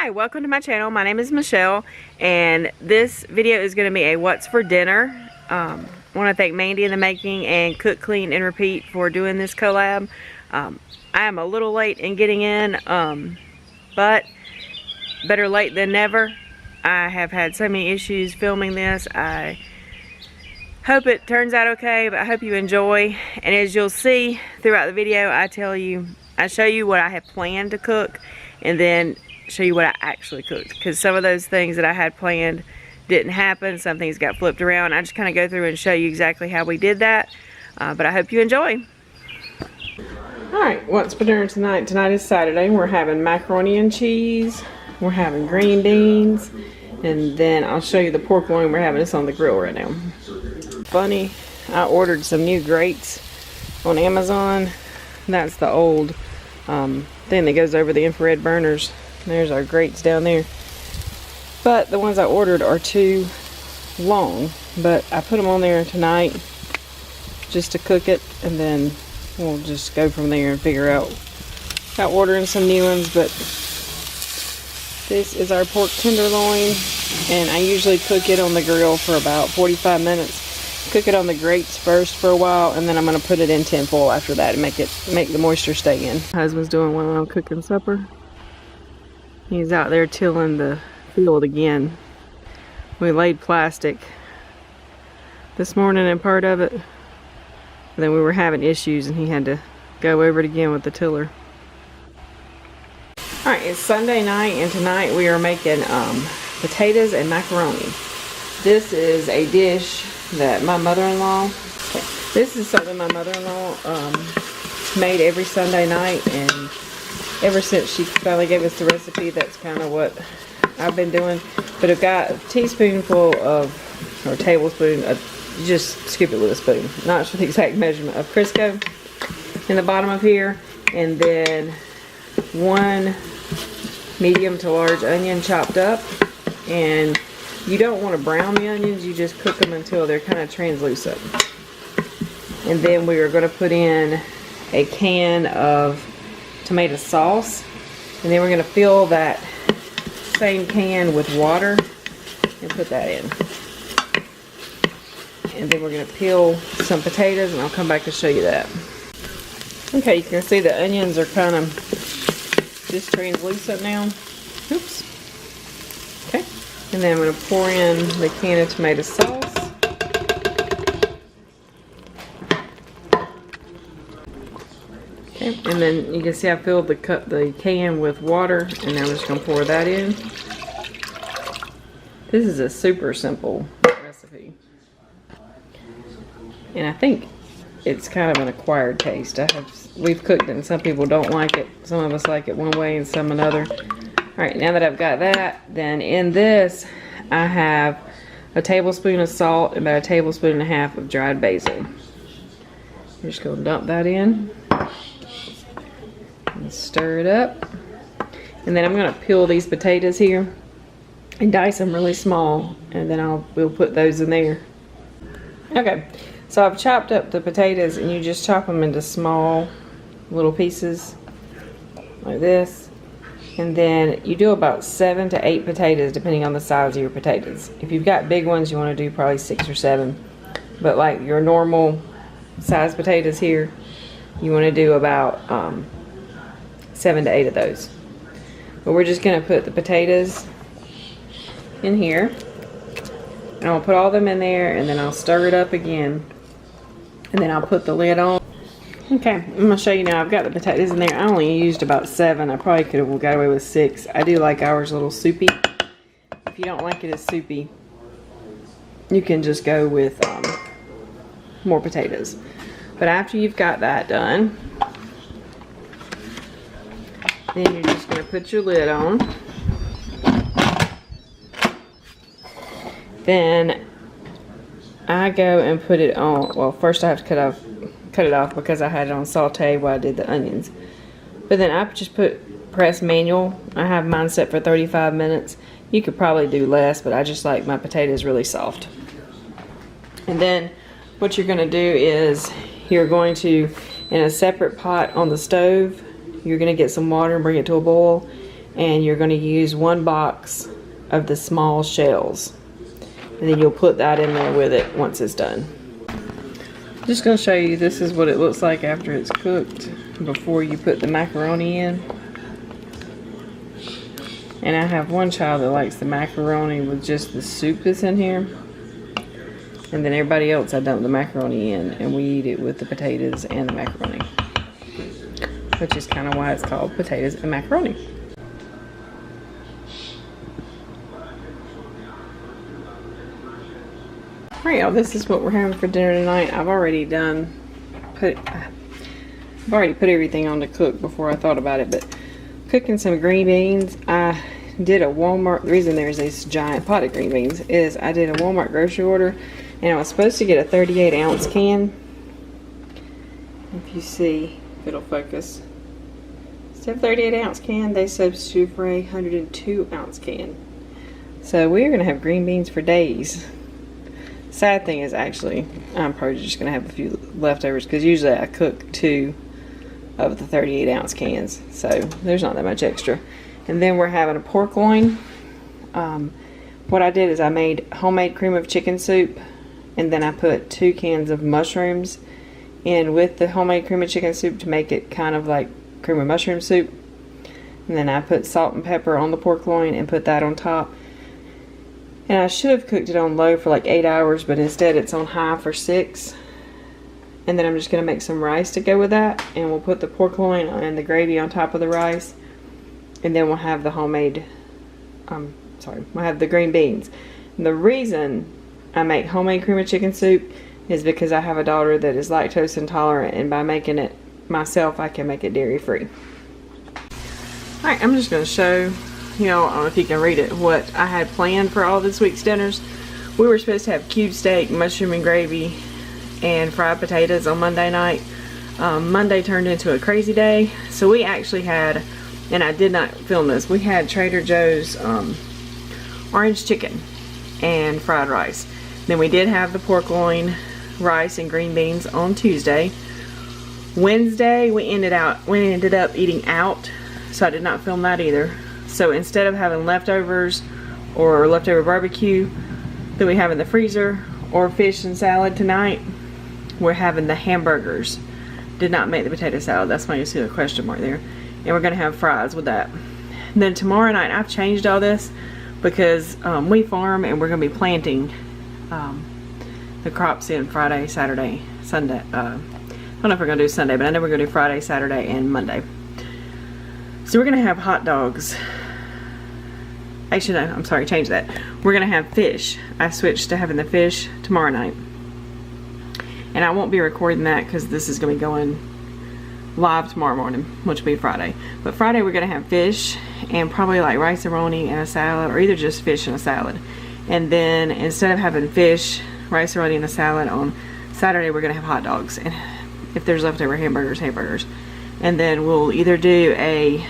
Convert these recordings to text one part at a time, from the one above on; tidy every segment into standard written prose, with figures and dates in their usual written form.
Hi, welcome to my channel. My name is Michelle, and this video is going to be a what's for dinner. I want to thank Mandy in the Making and Cook, Clean, and Repeat for doing this collab. I am a little late in getting in, but better late than never. I have had so many issues filming this. I hope it turns out okay, but I hope you enjoy. And as you'll see throughout the video, I show you what I have planned to cook, and then show you what I actually cooked, because some of those things that I had planned didn't happen. Some things got flipped around. I just kind of go through and show you exactly how we did that, but I hope you enjoy. Alright, what's for dinner tonight? Tonight is Saturday. We're having macaroni and cheese, we're having green beans, and then I'll show you the pork loin. We're having this on the grill right now. Funny, I ordered some new grates on Amazon. That's the old thing that goes over the infrared burners. There's our grates down there, but the ones I ordered are too long, but I put them on there tonight just to cook it, and then we'll just go from there and figure out about ordering some new ones. But this is our pork tenderloin, and I usually cook it on the grill for about 45 minutes. Cook it on the grates first for a while, and then I'm going to put it in tin foil after that and make the moisture stay in. Husband's doing one while I'm cooking supper. He's out there tilling the field again. We laid plastic this morning in part of it, and then we were having issues and he had to go over it again with the tiller. Alright, it's Sunday night, and tonight we are making potatoes and macaroni. This is a dish that my mother-in-law, this is something my mother-in-law made every Sunday night, and ever since she finally gave us the recipe, that's kind of what I've been doing. But I've got a teaspoonful of, or a tablespoon, you just scoop it with a spoon, not sure the exact measurement, of Crisco in the bottom of here, and then 1 medium to large onion chopped up. And you don't want to brown the onions, you just cook them until they're kind of translucent. And then we are going to put in a can of tomato sauce, and then we're going to fill that same can with water and put that in. And then we're going to peel some potatoes, and I'll come back to show you that. Okay, you can see the onions are kind of just translucent now. Oops. Okay, and then I'm going to pour in the can of tomato sauce. Okay, and then you can see I filled the can with water, and now I'm just going to pour that in. This is a super simple recipe, and I think it's kind of an acquired taste. We've cooked it, and some people don't like it. Some of us like it one way and some another. Alright, now that I've got that, then in this I have a tablespoon of salt and about 1.5 tablespoons of dried basil. I'm just going to dump that in and stir it up. And then I'm going to peel these potatoes here and dice them really small, and then we'll put those in there. Okay, so I've chopped up the potatoes, and you just chop them into small little pieces like this. And then you do about 7 to 8 potatoes depending on the size of your potatoes. If you've got big ones, you want to do probably 6 or 7. But like your normal size potatoes here, you want to do about 7 to 8 of those. But we're just going to put the potatoes in here, and I'll put all of them in there, and then I'll stir it up again, and then I'll put the lid on. Okay, I'm going to show you now. I've got the potatoes in there. I only used about 7. I probably could have got away with 6. I do like ours a little soupy. If you don't like it as soupy, you can just go with more potatoes. But after you've got that done, then you're just going to put your lid on. Then I go and put it on, well, first I have to cut it off because I had it on saute while I did the onions. But then I just press manual. I have mine set for 35 minutes. You could probably do less, but I just like my potatoes really soft. And then what you're going to do is you're going to, in a separate pot on the stove, you're going to get some water and bring it to a boil. and you're going to use 1 box of the small shells, and then you'll put that in there with it once it's done. I'm just going to show you, this is what it looks like after it's cooked, before you put the macaroni in. And I have one child that likes the macaroni with just the soup that's in here, and then everybody else I dump the macaroni in, and we eat it with the potatoes and the macaroni, which is kind of why it's called potatoes and macaroni. Alright y'all, this is what we're having for dinner tonight. I've already put everything on to cook before I thought about it, but cooking some green beans. I did a Walmart, the reason there's this giant pot of green beans is I did a Walmart grocery order, and I was supposed to get a 38-ounce can. If you see, if it'll focus. Instead of 38-ounce can, they substitute for a 102-ounce can. So we're gonna have green beans for days. Sad thing is, actually, I'm probably just gonna have a few leftovers, because usually I cook 2 of the 38-ounce cans, so there's not that much extra. And then we're having a pork loin. What I did is I made homemade cream of chicken soup, and then I put 2 cans of mushrooms in with the homemade cream of chicken soup to make it kind of like cream of mushroom soup. And then I put salt and pepper on the pork loin and put that on top. And I should have cooked it on low for like 8 hours, but instead it's on high for 6. And then I'm just going to make some rice to go with that, and we'll put the pork loin and the gravy on top of the rice, and then we'll have the homemade, we'll have the green beans. And the reason I make homemade cream of chicken soup is because I have a daughter that is lactose intolerant, and by making it myself I can make it dairy free. Alright, I'm just going to show, I don't know if you can read it, what I had planned for all this week's dinners. We were supposed to have cube steak, mushroom and gravy, and fried potatoes on Monday night. Monday turned into a crazy day, so we actually had, and I did not film this, we had Trader Joe's orange chicken and fried rice. Then we did have the pork loin, rice, and green beans on Tuesday. Wednesday we ended up eating out, so I did not film that either. So instead of having leftovers or leftover barbecue that we have in the freezer or fish and salad tonight, we're having the hamburgers. Did not make the potato salad, that's why you see the question mark there. And we're gonna have fries with that. And then tomorrow night, I've changed all this because we farm, and we're gonna be planting the crops in Friday, Saturday, Sunday. I don't know if we're gonna do Sunday, but I know we're gonna do Friday, Saturday, and Monday. So we're gonna have hot dogs. Actually, no, I'm sorry, change that. We're gonna have fish. I switched to having the fish tomorrow night. And I won't be recording that because this is going to be going live tomorrow morning, which will be Friday. But Friday we're going to have fish and probably like rice-a-roni and a salad, or either just fish and a salad. And then instead of having fish, rice-a-roni, and a salad on Saturday, we're going to have hot dogs. And if there's leftover hamburgers. And then we'll either do a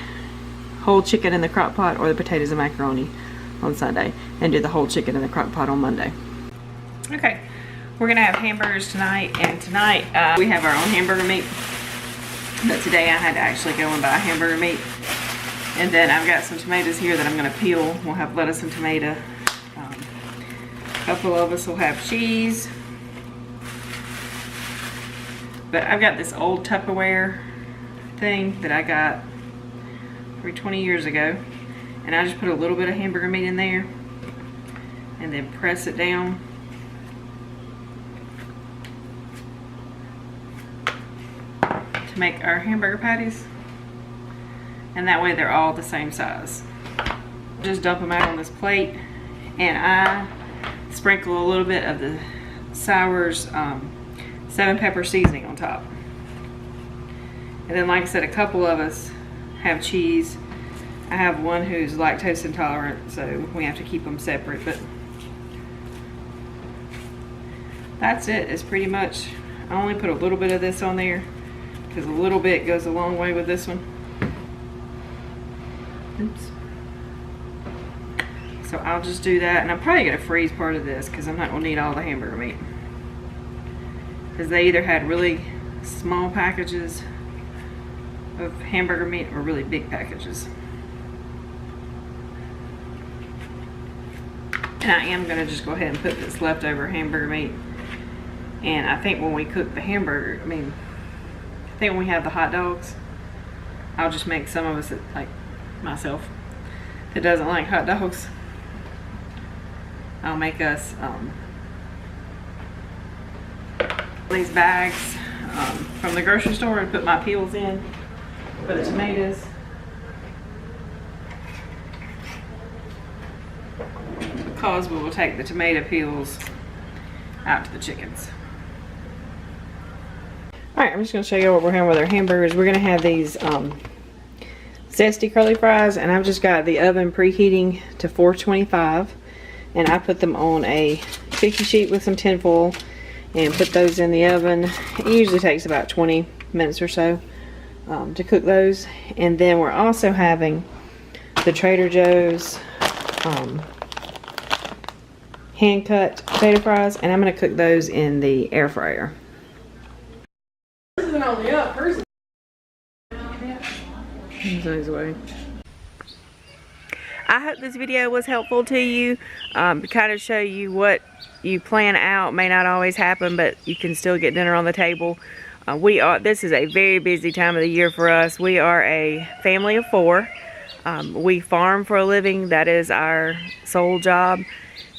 whole chicken in the crock pot or the potatoes and macaroni on Sunday, and do the whole chicken in the crock pot on Monday. Okay. We're gonna have hamburgers tonight, and tonight we have our own hamburger meat. But today I had to actually go and buy hamburger meat. And then I've got some tomatoes here that I'm gonna peel. We'll have lettuce and tomato. A couple of us will have cheese. But I've got this old Tupperware thing that I got probably 20 years ago. And I just put a little bit of hamburger meat in there and then press it down. To make our hamburger patties, and that way they're all the same size. Just dump them out on this plate, and I sprinkle a little bit of the Sour's 7 pepper seasoning on top. And then, like I said, a couple of us have cheese. I have one who's lactose intolerant, so we have to keep them separate, but that's it. It's pretty much, I only put a little bit of this on there because a little bit goes a long way with this one. Oops. So I'll just do that, and I'm probably going to freeze part of this because I'm not going to need all the hamburger meat. Because they either had really small packages of hamburger meat or really big packages. And I am gonna just go ahead and put this leftover hamburger meat. And I think when we cook the hamburger, I think when we have the hot dogs, I'll just make some of us, like myself, that doesn't like hot dogs, I'll make us these bags from the grocery store and put my peels in for the tomatoes. Because we will take the tomato peels out to the chickens. Alright, I'm just going to show you what we're having with our hamburgers. We're going to have these zesty curly fries, and I've just got the oven preheating to 425, and I put them on a cookie sheet with some tin foil and put those in the oven. It usually takes about 20 minutes or so to cook those. And then we're also having the Trader Joe's hand cut potato fries, and I'm going to cook those in the air fryer. This isn't only up, hers is away. I hope this video was helpful to you, to kind of show you what you plan out may not always happen, but you can still get dinner on the table. This is a very busy time of the year for us. We are a family of 4. We farm for a living. That is our sole job.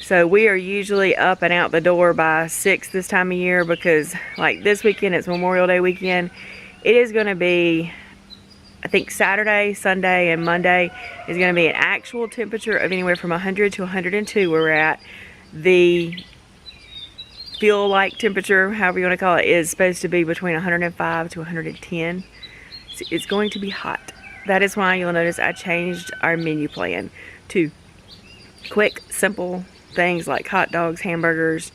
So we are usually up and out the door by 6 this time of year, because like this weekend, it's Memorial Day weekend. It is going to be, I think Saturday, Sunday, and Monday is going to be an actual temperature of anywhere from 100 to 102 where we're at. The feel-like temperature, however you want to call it, is supposed to be between 105 to 110. It's going to be hot. That is why you'll notice I changed our menu plan to quick, simple things like hot dogs, hamburgers,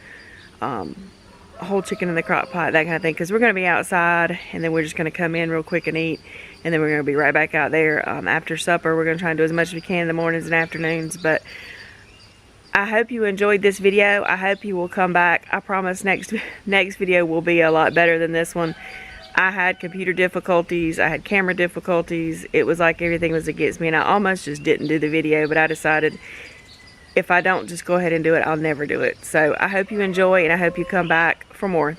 whole chicken in the crock pot, that kind of thing, because we're going to be outside, and then we're just going to come in real quick and eat, and then we're going to be right back out there after supper. We're going to try and do as much as we can in the mornings and afternoons. But I hope you enjoyed this video. I hope you will come back. I promise next video will be a lot better than this one. I had computer difficulties, I had camera difficulties. It was like everything was against me, and I almost just didn't do the video, but I decided if I don't just go ahead and do it, I'll never do it. So I hope you enjoy, and I hope you come back for more.